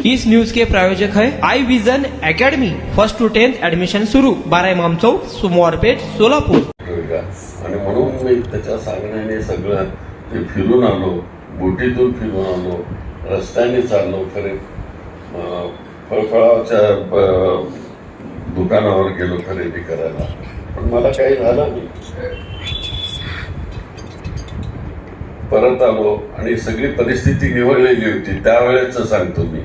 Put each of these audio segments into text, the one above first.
इस news के प्रायोजक है I Vision Academy. 1st to 10th admission सुरू। 12 इमाम चौक, सोमवारपेठ, सोलापूर। आणि म्हणून मी त्याच्या सांगण्याने सगळं ते फिरून आलो, बोटीतून फिरून आलो, रस्त्याने चाललो खरे, फळफळाच्या दुकानावर गेलो खरेदी करायला, पण मला काही झालं नाही। परत आलो आणि सगळी परिस्थिती निवडलेली होती त्यावेळेच सांगतो मी।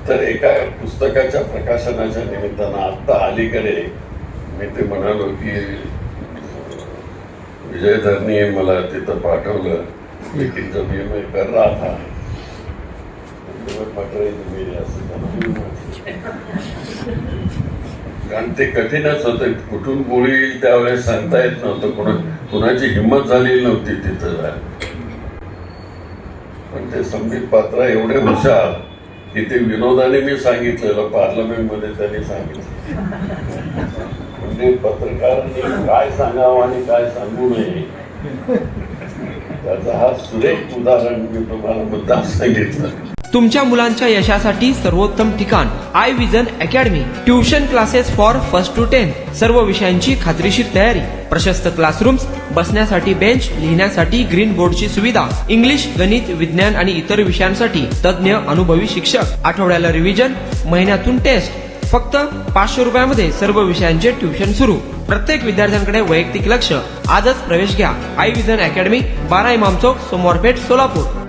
तर एका पुस्तकाच्या प्रकाशनाच्या निमित्तानं आता अलीकडे मी ते म्हणालो की विजयधरनी मला तिथं पाठवलं, लेकिन जब ये मैं कर रहा था मेरे असं कारण ते कठीणच होतं, कुठून गोळी येईल त्यावेळेस सांगता येत नव्हतं, कुणाची हिंमत झालेली नव्हती तिथं जायला। पण ते संबित पात्रा एवढे हुशार की ते विनोदाने मी सांगितलेलं पार्लमेंटमध्ये त्यांनी सांगितलं, म्हणजे पत्रकारांनी काय सांगावं आणि काय सांगू नये त्याचा हा सुरेख उदाहरण मी तुम्हाला मुद्दाम सांगितलं। तुमच्या मुलांच्या यशासाठी सर्वोत्तम ठिकाण I Vision Academy. Tuition classes for 1st to 10th, सर्व विषयांची खात्रीशीर तयारी, प्रशस्त क्लासरूम्स, बसण्यासाठी बेंच, लिहिण्यासाठी ग्रीन बोर्डची सुविधा, इंग्लिश, गणित, विज्ञान आणि इतर विषयांसाठी तज्ञ अनुभवी शिक्षक, आठवड्याला रिव्हिजन, महिन्यातून टेस्ट। फक्त 500 रुपयामध्ये सर्व विषयांचे ट्युशन सुरू। प्रत्येक विद्यार्थ्यांकडे वैयक्तिक लक्ष। आजच प्रवेश घ्या आई विजन अकॅडमी, 12 इमाम चौक, सोमवारपेठ, सोलापूर।